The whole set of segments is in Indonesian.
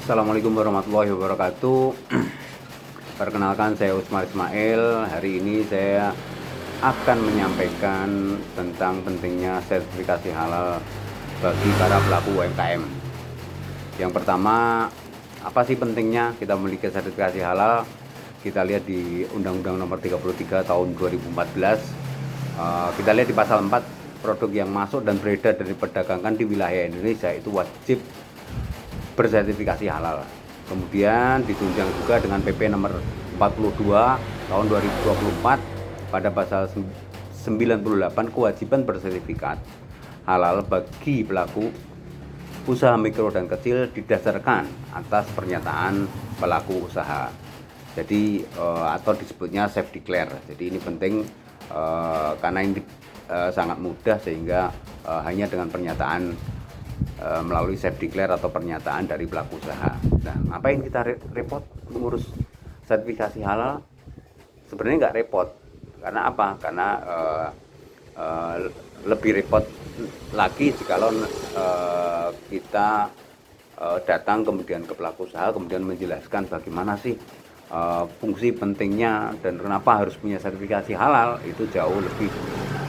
Assalamualaikum warahmatullahi wabarakatuh. Perkenalkan, saya Usmar Ismail. Hari ini saya akan menyampaikan tentang pentingnya sertifikasi halal bagi para pelaku UMKM. Yang pertama, apa sih pentingnya kita memiliki sertifikasi halal? Kita lihat di Undang-Undang Nomor 33 Tahun 2014. Kita lihat di pasal 4, produk yang masuk dan beredar dan diperdagangkan di wilayah Indonesia itu wajib bersertifikasi halal. Kemudian ditunjang juga dengan PP nomor 42 tahun 2024 pada pasal 98, kewajiban bersertifikat halal bagi pelaku usaha mikro dan kecil didasarkan atas pernyataan pelaku usaha. Jadi atau disebutnya self declare. Jadi ini penting karena ini sangat mudah, sehingga hanya dengan pernyataan melalui self declare atau pernyataan dari pelaku usaha. Nah, ngapain kita repot mengurus sertifikasi halal? Sebenarnya nggak repot. Karena apa? Karena lebih repot lagi jikalau kita datang kemudian ke pelaku usaha kemudian menjelaskan bagaimana sih fungsi pentingnya dan kenapa harus punya sertifikasi halal. Itu jauh lebih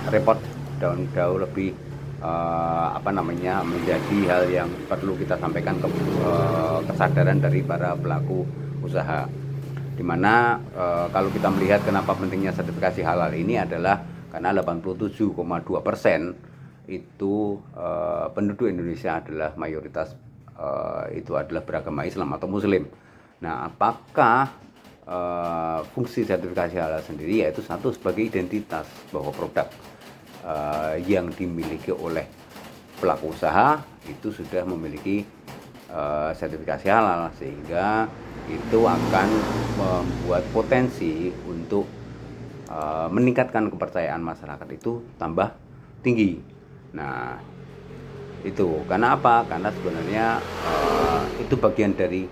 repot dan jauh lebih menjadi hal yang perlu kita sampaikan ke kesadaran dari para pelaku usaha. Dimana kalau kita melihat kenapa pentingnya sertifikasi halal ini adalah karena 87,2% itu penduduk Indonesia adalah mayoritas itu adalah beragama Islam atau Muslim. Nah, apakah fungsi sertifikasi halal sendiri yaitu satu sebagai identitas bahwa produk yang dimiliki oleh pelaku usaha itu sudah memiliki sertifikasi halal, sehingga itu akan membuat potensi untuk meningkatkan kepercayaan masyarakat itu tambah tinggi. Nah, itu karena apa? Karena sebenarnya itu bagian dari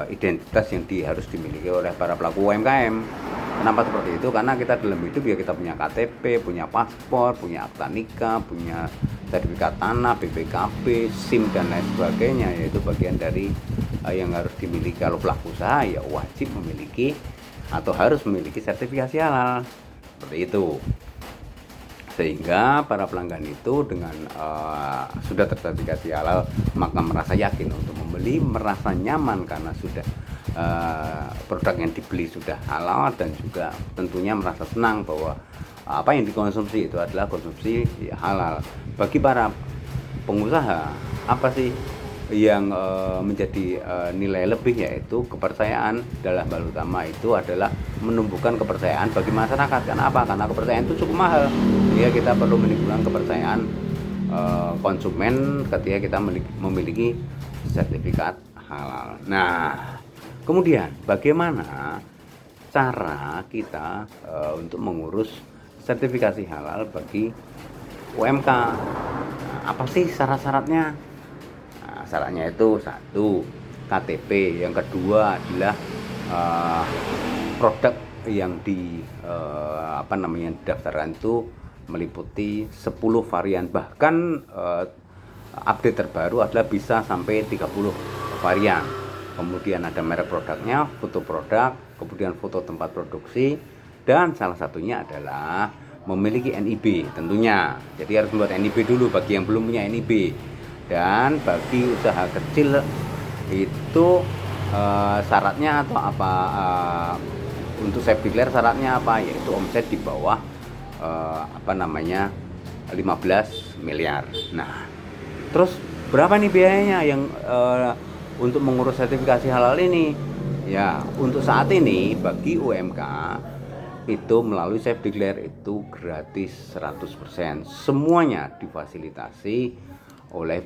identitas yang harus dimiliki oleh para pelaku UMKM. Kenapa seperti itu? Karena kita dalam hidup ya kita punya KTP, punya paspor, punya akta nikah, punya sertifikat tanah, BPKB, SIM dan lain sebagainya. Yaitu bagian dari yang harus dimiliki. Kalau pelaku usaha ya wajib memiliki atau harus memiliki sertifikasi halal. Seperti itu. Sehingga para pelanggan itu dengan sudah tersertifikasi halal maka merasa yakin untuk membeli, merasa nyaman karena sudah produk yang dibeli sudah halal, dan juga tentunya merasa senang bahwa apa yang dikonsumsi itu adalah konsumsi halal. Bagi para pengusaha, apa sih yang menjadi nilai lebih, yaitu kepercayaan. Dalam hal utama itu adalah menumbuhkan kepercayaan bagi masyarakat. Karena apa? Karena kepercayaan itu cukup mahal. Jadi kita perlu menimbulkan kepercayaan konsumen ketika kita memiliki sertifikat halal. Nah, kemudian bagaimana cara kita untuk mengurus sertifikasi halal bagi UMK? Apa sih syarat-syaratnya? Nah, syaratnya itu satu, KTP. Yang kedua adalah produk yang didaftarkan itu meliputi 10 varian, bahkan update terbaru adalah bisa sampai 30 varian. Kemudian ada merek produknya, foto produk, kemudian foto tempat produksi, dan salah satunya adalah memiliki NIB tentunya. Jadi harus membuat NIB dulu bagi yang belum punya NIB. Dan bagi usaha kecil itu syaratnya atau apa, untuk self declare syaratnya apa, yaitu omset di bawah 15 miliar. Nah, terus berapa nih biayanya yang untuk mengurus sertifikasi halal ini? Ya, untuk saat ini bagi UMK itu melalui self declare itu gratis 100%. Semuanya difasilitasi oleh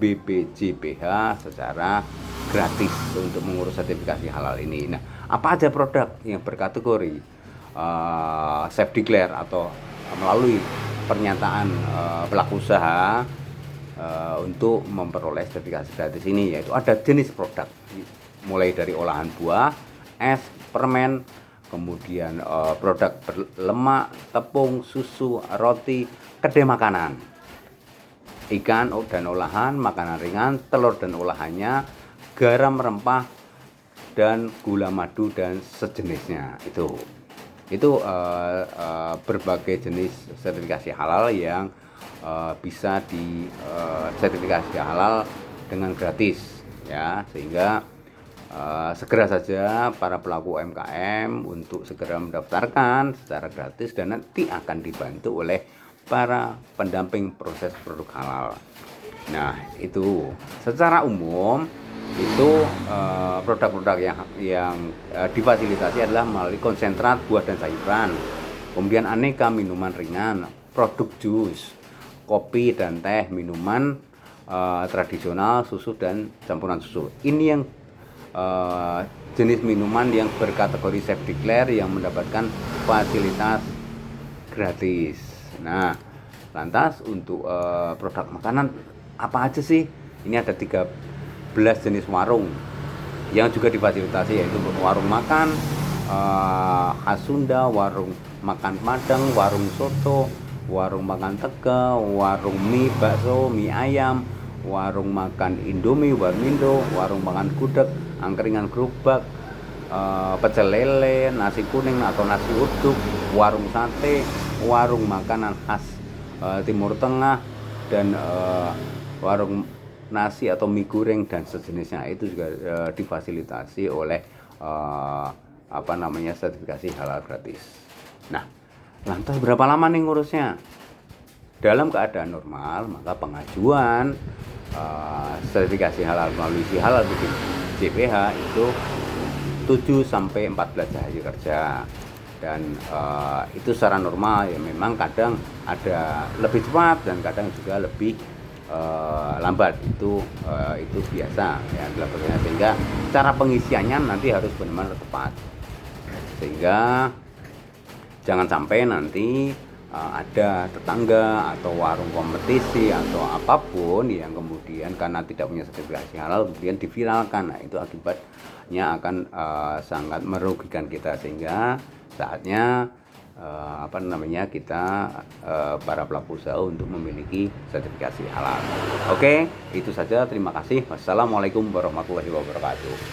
BPJPH secara gratis untuk mengurus sertifikasi halal ini. Nah, apa aja produk yang berkategori self declare atau melalui pernyataan pelaku usaha untuk memperoleh sertifikasi gratis ini? Yaitu ada jenis produk mulai dari olahan buah, es, permen, kemudian produk berlemak, tepung, susu, roti, kedai makanan. ikan dan olahan, makanan ringan, telur dan olahannya, garam, rempah, dan gula madu dan sejenisnya. Itu berbagai jenis sertifikasi halal yang bisa di sertifikasi halal dengan gratis ya, sehingga segera saja para pelaku UMKM untuk segera mendaftarkan secara gratis dan nanti akan dibantu oleh para pendamping proses produk halal. Nah, itu secara umum itu produk-produk yang difasilitasi adalah melalui konsentrat buah dan sayuran, kemudian aneka minuman ringan, produk jus, kopi dan teh, minuman tradisional, susu dan campuran susu. Ini yang jenis minuman yang berkategori safe declare yang mendapatkan fasilitas gratis. Nah, lantas untuk produk makanan apa aja sih? Ini ada 13 jenis warung yang juga difasilitasi, yaitu warung makan khas Sunda, warung makan Padang, warung soto, warung makan Tegal, warung mie bakso, mie ayam, warung makan Indomie, warmindo, warung makan gudeg, angkringan gerobak, pecel lele, nasi kuning atau nasi uduk, warung sate, warung makanan khas Timur Tengah, dan warung nasi atau mie goreng dan sejenisnya. Itu juga difasilitasi oleh sertifikasi halal gratis. Nah, lantas berapa lama nih ngurusnya? Dalam keadaan normal, maka pengajuan sertifikasi halal melalui Halal Bikin JPH itu 7-14 hari kerja, dan itu secara normal ya. Memang kadang ada lebih cepat dan kadang juga lebih lambat, itu biasa ya dilakukannya, sehingga cara pengisiannya nanti harus benar-benar tepat, sehingga jangan sampai nanti ada tetangga atau warung kompetisi atau apapun yang kemudian karena tidak punya sertifikasi halal kemudian diviralkan. Nah, itu akibatnya akan sangat merugikan kita, sehingga saatnya kita para pelaku usaha untuk memiliki sertifikasi halal. Oke, itu saja. Terima kasih. Wassalamualaikum warahmatullahi wabarakatuh.